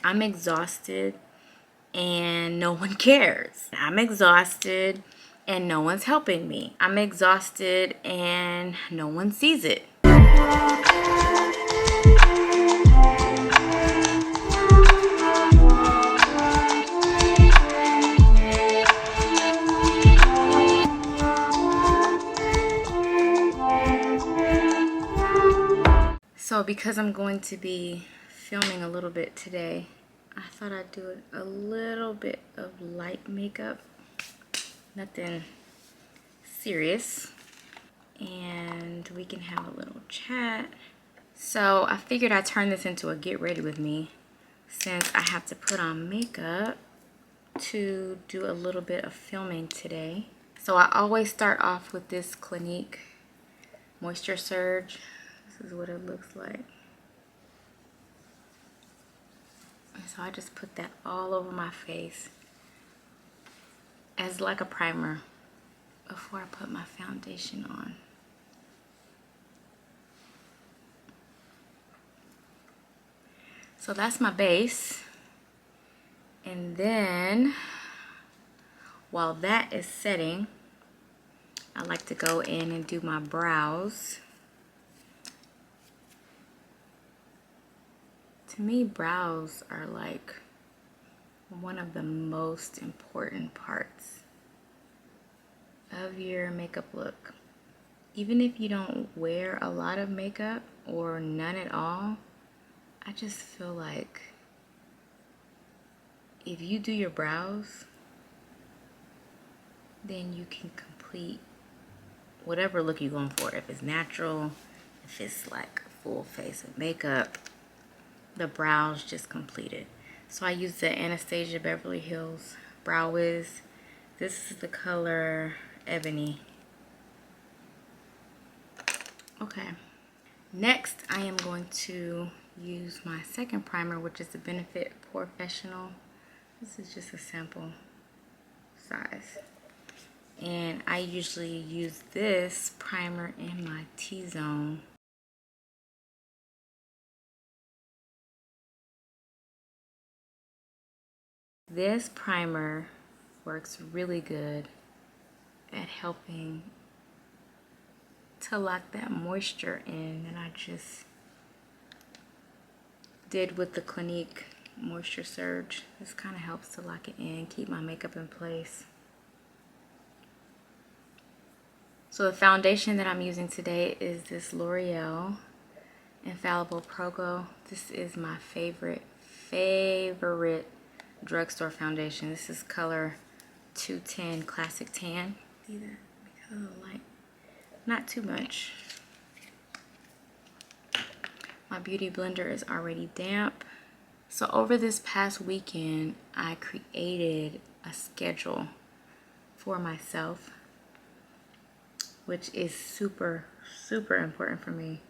I'm exhausted and no one cares. I'm exhausted and no one's helping me. I'm exhausted and no one sees it. So because I'm going to be filming a little bit today, I thought I'd do a little bit of light makeup. Nothing serious. And we can have a little chat. So I figured I'd turn this into a get ready with me since I have to put on makeup to do a little bit of filming today. So I always start off with this Clinique Moisture Surge. This is what it looks like. So I just put that all over my face as like a primer before I put my foundation on. So that's my base. And then while that is setting, I like to go in and do my brows. To me, brows are like one of the most important parts of your makeup look. Even if you don't wear a lot of makeup or none at all, I just feel like if you do your brows, then you can complete whatever look you're going for. If it's natural, if it's like a full face of makeup, the brows just complete it. So I use the Anastasia Beverly Hills Brow Wiz. This is the color Ebony. Okay. Next, I am going to use my second primer, which is the Benefit Professional. This is just a sample size. And I usually use this primer in my T-zone. This primer works really good at helping to lock that moisture in, and I just did with the Clinique Moisture Surge. This kind of helps to lock it in, keep my makeup in place. So the foundation that I'm using today is this L'Oreal Infallible Pro Glow. This is my favorite drugstore foundation. This is color 210 Classic Tan. See that? Because of the light. Not too much. My beauty blender is already damp. So over this past weekend, I created a schedule for myself, which is super, super important for me.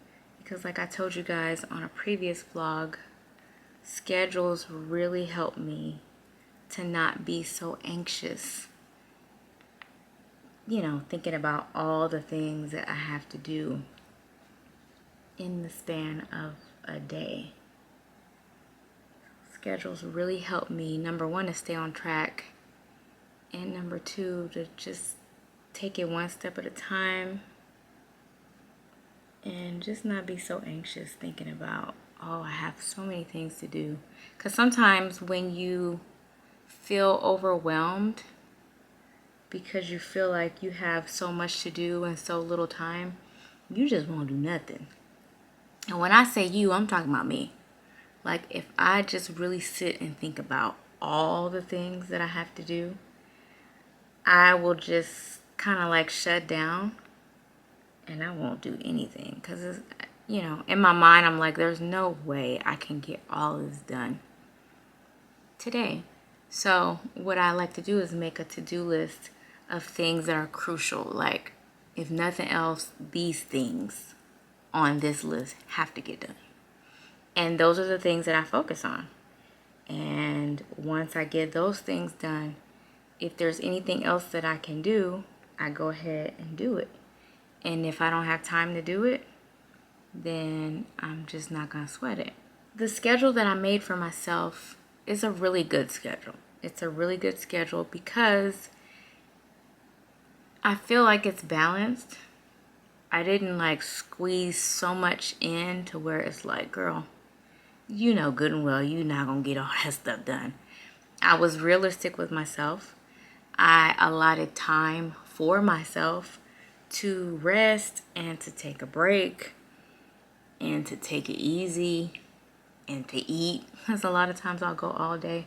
Because like I told you guys on a previous vlog, schedules really help me to not be so anxious. You know, thinking about all the things that I have to do in the span of a day. Schedules really help me, number one, to stay on track, and number two, to just take it one step at a time and just not be so anxious thinking about, oh, I have so many things to do. Because sometimes when you feel overwhelmed because you feel like you have so much to do and so little time, you just won't do nothing. And when I say you, I'm talking about me. Like, if I just really sit and think about all the things that I have to do, I will just kind of like shut down and I won't do anything. Because, you know, in my mind, I'm like, there's no way I can get all this done today. So what I like to do is make a to-do list of things that are crucial. Like, if nothing else, these things on this list have to get done. And those are the things that I focus on. And once I get those things done, if there's anything else that I can do, I go ahead and do it. And if I don't have time to do it, then I'm just not gonna sweat it. The schedule that I made for myself is a really good schedule. It's a really good schedule because I feel like it's balanced. I didn't like squeeze so much in to where it's like, girl, you know good and well you're not gonna get all that stuff done. I was realistic with myself. I allotted time for myself to rest and to take a break and to take it easy and to eat. Because a lot of times I'll go all day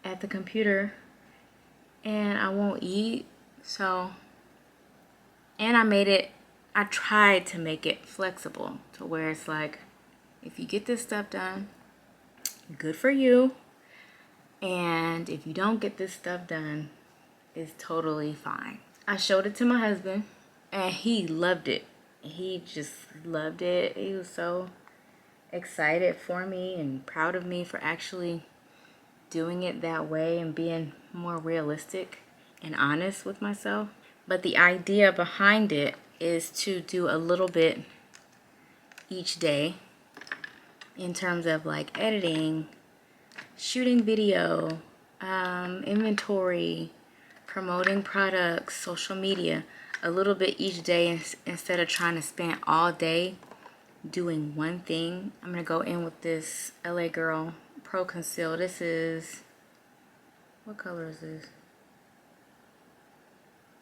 at the computer and I won't eat. So, and I tried to make it flexible to where it's like, if you get this stuff done, good for you. And if you don't get this stuff done, it's totally fine. I showed it to my husband and he loved it. He just loved it. He was so excited for me and proud of me for actually doing it that way and being more realistic and honest with myself. But the idea behind it is to do a little bit each day in terms of like editing, shooting video, inventory, promoting products, social media, a little bit each day instead of trying to spend all day doing one thing. I'm going to go in with this LA Girl Pro Conceal. This is, what color is this?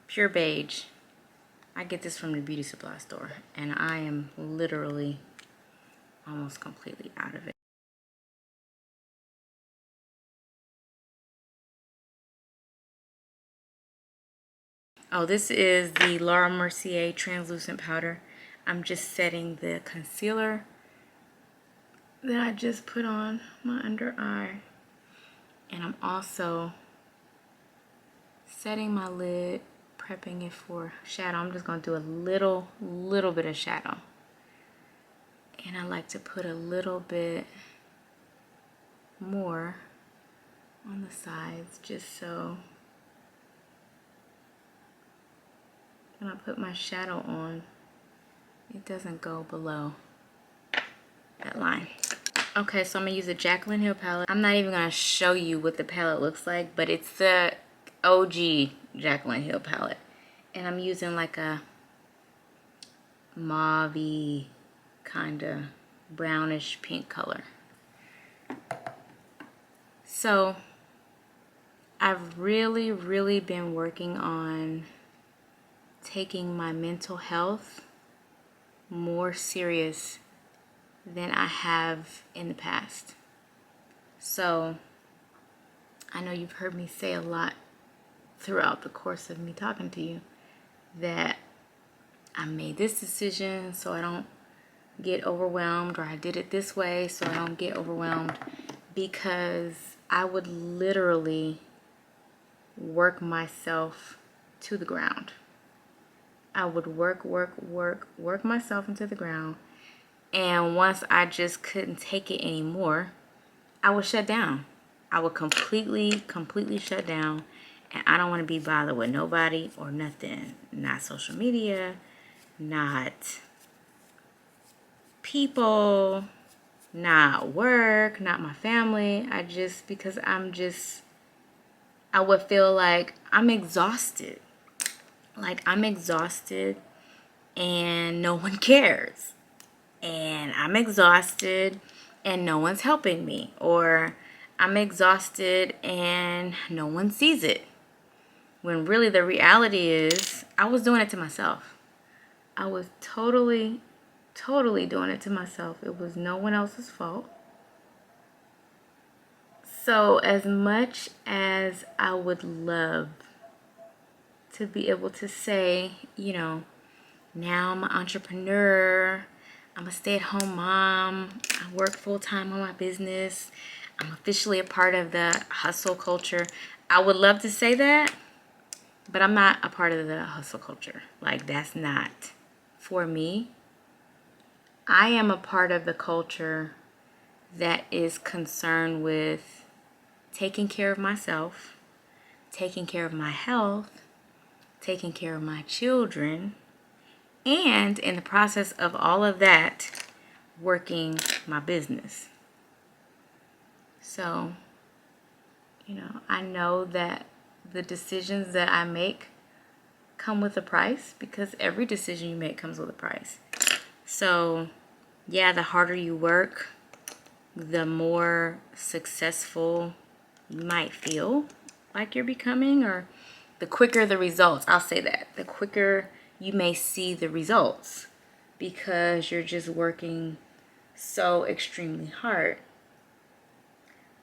Pure beige. I get this from the beauty supply store and I am literally almost completely out of it. Oh, this is the Laura Mercier translucent powder. I'm just setting the concealer that I just put on my under eye. And I'm also setting my lid, prepping it for shadow. I'm just going to do a little bit of shadow. And I like to put a little bit more on the sides just so when I put my shadow on, it doesn't go below that line. Okay, so I'm going to use a Jaclyn Hill palette. I'm not even going to show you what the palette looks like, but it's the OG Jaclyn Hill palette. And I'm using like a mauve-y kind of brownish pink color. So I've really been working on taking my mental health more serious than I have in the past. So I know you've heard me say a lot throughout the course of me talking to you that I made this decision so I don't get overwhelmed, or I did it this way so I don't get overwhelmed, because I would literally work myself to the ground. I would work myself into the ground, and once I just couldn't take it anymore, I would shut down. I would completely shut down, and I don't want to be bothered with nobody or nothing. Not social media, not people, not work, not my family. Because I would feel like I'm exhausted. Like I'm exhausted and no one cares. And I'm exhausted and no one's helping me. Or I'm exhausted and no one sees it. When really the reality is I was doing it to myself. I was totally doing it to myself. It was no one else's fault. So as much as I would love to be able to say, you know, now I'm an entrepreneur, I'm a stay-at-home mom, I work full-time on my business, I'm officially a part of the hustle culture. I would love to say that, but I'm not a part of the hustle culture. Like, that's not for me. I am a part of the culture that is concerned with taking care of myself, taking care of my health, taking care of my children, and in the process of all of that, working my business. So I know that the decisions that I make come with a price, because every decision you make comes with a price. So yeah, the harder you work, the more successful you might feel like you're becoming, or the quicker the results. I'll say that. The quicker you may see the results, because you're just working so extremely hard.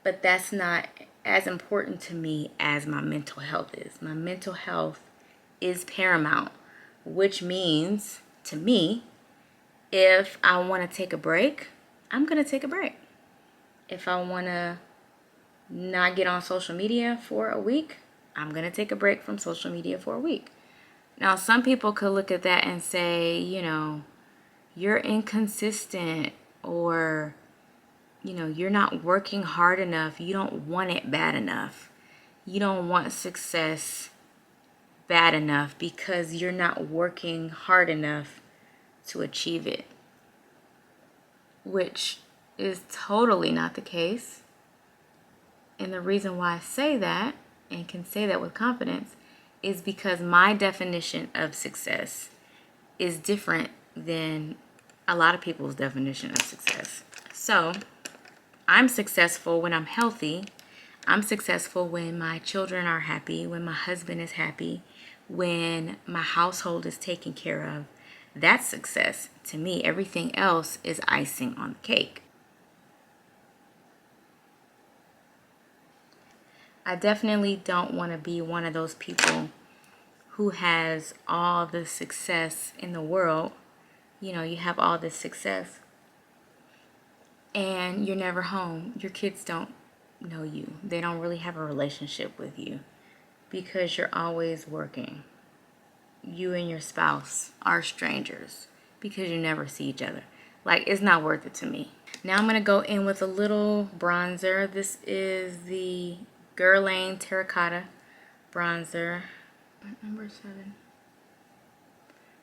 But that's not as important to me as my mental health is. My mental health is paramount, which means to me, if I want to take a break, I'm going to take a break. If I want to not get on social media for a week, I'm going to take a break from social media for a week. Now, some people could look at that and say, you're inconsistent, or, you're not working hard enough. You don't want it bad enough. You don't want success bad enough because you're not working hard enough to achieve it, which is totally not the case. And the reason why I say that, and can say that with confidence, is because my definition of success is different than a lot of people's definition of success. So I'm successful when I'm healthy. I'm successful when my children are happy, when my husband is happy, when my household is taken care of. That's success to me. Everything else is icing on the cake. I definitely don't want to be one of those people who has all the success in the world. You have all this success and you're never home. Your kids don't know you. They don't really have a relationship with you because you're always working. You and your spouse are strangers because you never see each other. Like, it's not worth it to me. Now I'm going to go in with a little bronzer. This is the Guerlain Terracotta bronzer. Number 7.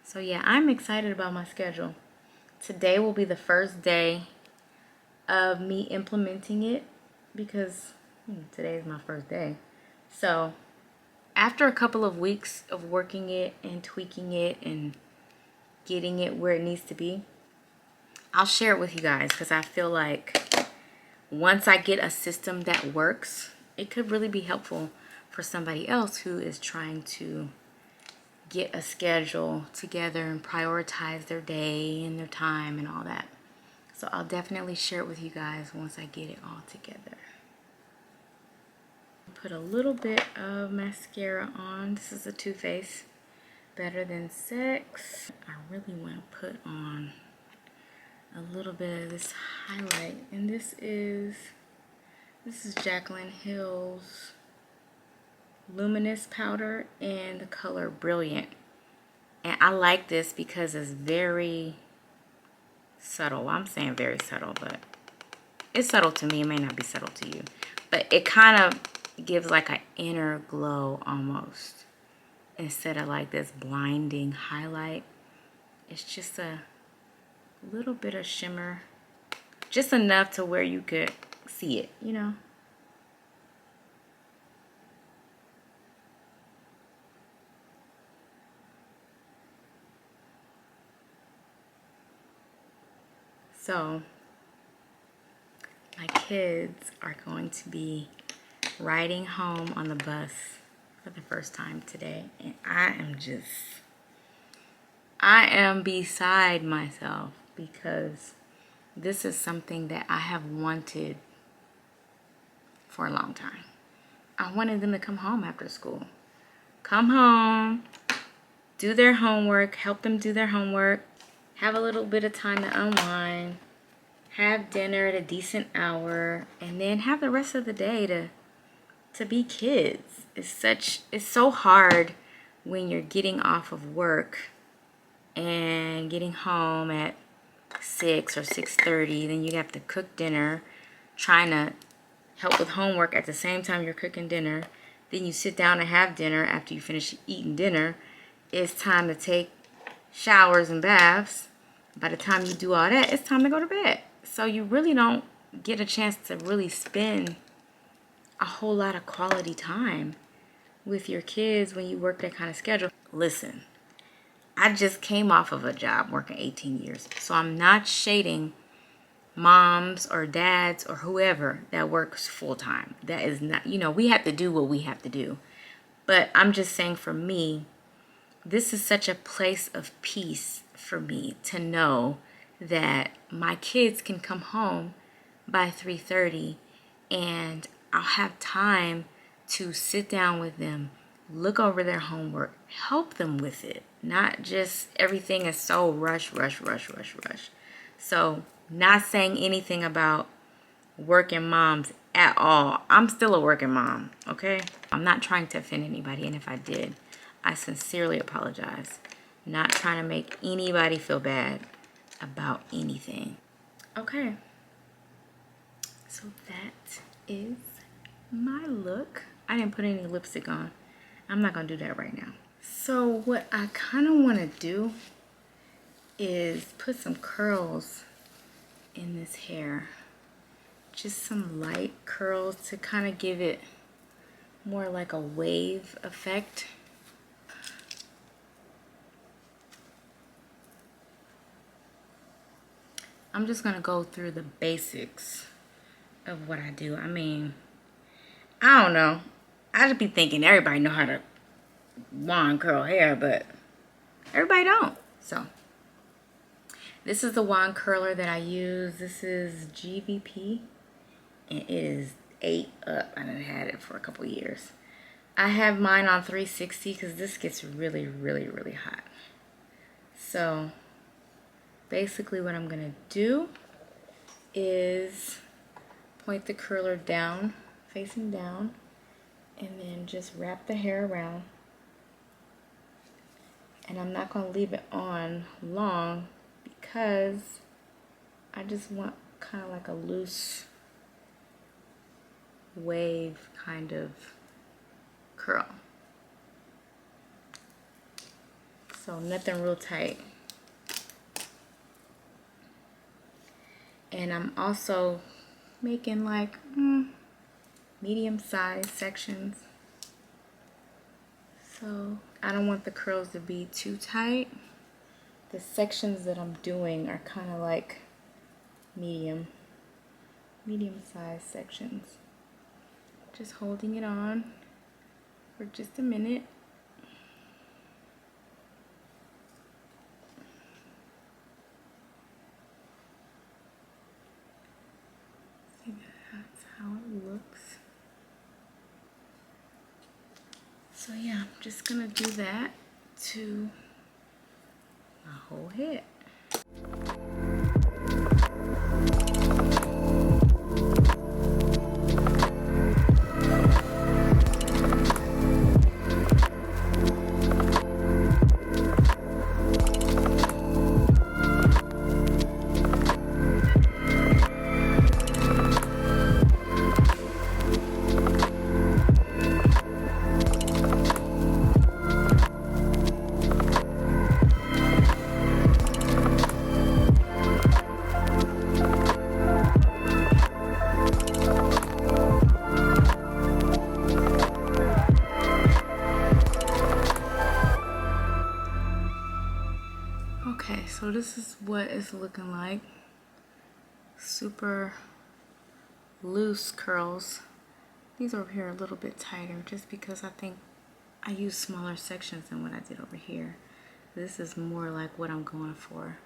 So yeah, I'm excited about my schedule. Today will be the first day of me implementing it because today is my first day. So after a couple of weeks of working it and tweaking it and getting it where it needs to be, I'll share it with you guys, because I feel like once I get a system that works, it could really be helpful for somebody else who is trying to get a schedule together and prioritize their day and their time and all that. So I'll definitely share it with you guys once I get it all together. Put a little bit of mascara on. This is a Too Faced Better Than Sex. I really want to put on a little bit of this highlight, and this is Jaclyn Hill's Luminous Powder in the color Brilliant. And I like this because it's very subtle. I'm saying very subtle, but it's subtle to me. It may not be subtle to you, but it kind of gives like an inner glow almost, instead of like this blinding highlight. It's just a little bit of shimmer, just enough to where you could see it, So my kids are going to be riding home on the bus for the first time today, and I am beside myself, because this is something that I have wanted for a long time. I wanted them to come home after school. Come home, do their homework, help them do their homework, have a little bit of time to unwind, have dinner at a decent hour, and then have the rest of the day to be kids. It's so hard when you're getting off of work and getting home at 6 or 6:30. Then you have to cook dinner, trying to help with homework at the same time you're cooking dinner. Then you sit down to have dinner. After you finish eating dinner, it's time to take showers and baths. By the time you do all that, it's time to go to bed. So you really don't get a chance to really spend a whole lot of quality time with your kids when you work that kind of schedule. Listen, I just came off of a job working 18 years. So I'm not shading moms or dads or whoever that works full time. That is not, we have to do what we have to do. But I'm just saying, for me, this is such a place of peace for me to know that my kids can come home by 3:30 and I'll have time to sit down with them, look over their homework, help them with it. Not just everything is so rush, rush, rush, rush, rush. So, not saying anything about working moms at all. I'm still a working mom, okay? I'm not trying to offend anybody, and if I did, I sincerely apologize. Not trying to make anybody feel bad about anything. Okay. So that is my look. I didn't put any lipstick on. I'm not gonna do that right now. So what I kind of want to do is put some curls in this hair. Just some light curls to kind of give it more like a wave effect. I'm just gonna go through the basics of what I do. I mean, I don't know. I just be thinking everybody know how to wand curl hair, but everybody don't. So this is the wand curler that I use. This is GVP, and it is 8 up. I done had it for a couple years. I have mine on 360 because this gets really, really, really hot. So basically what I'm gonna do is point the curler down, facing down, and then just wrap the hair around. And I'm not gonna leave it on long because I just want kind of like a loose wave kind of curl. So nothing real tight. And I'm also making like medium-sized sections. So I don't want the curls to be too tight. The sections that I'm doing are kind of like medium-sized sections. Just holding it on for just a minute. See, that's how it looks. So yeah, I'm just gonna do that to my whole head. Okay, so this is what it's looking like. Super loose curls. These over here are a little bit tighter just because I think I use smaller sections than what I did over here. This is more like what I'm going for.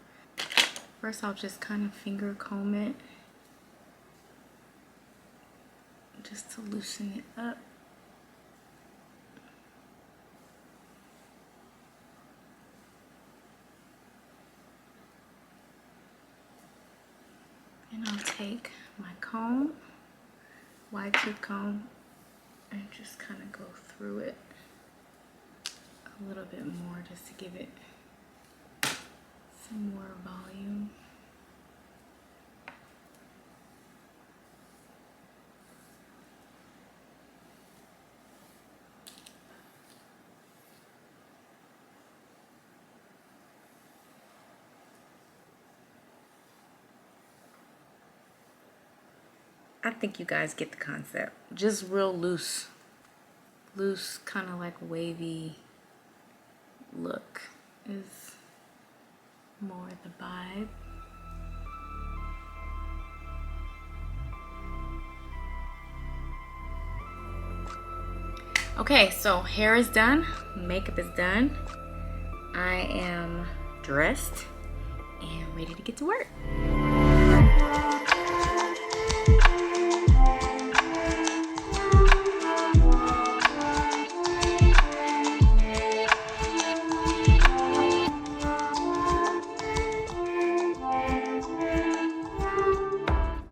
First, I'll just kind of finger comb it just to loosen it up. And I'll take my comb, wide tooth comb, and just kind of go through it a little bit more just to give it some more volume. I think you guys get the concept. Just real loose. Loose, kind of like wavy look is more the vibe. Okay, so hair is done, makeup is done. I am dressed and ready to get to work.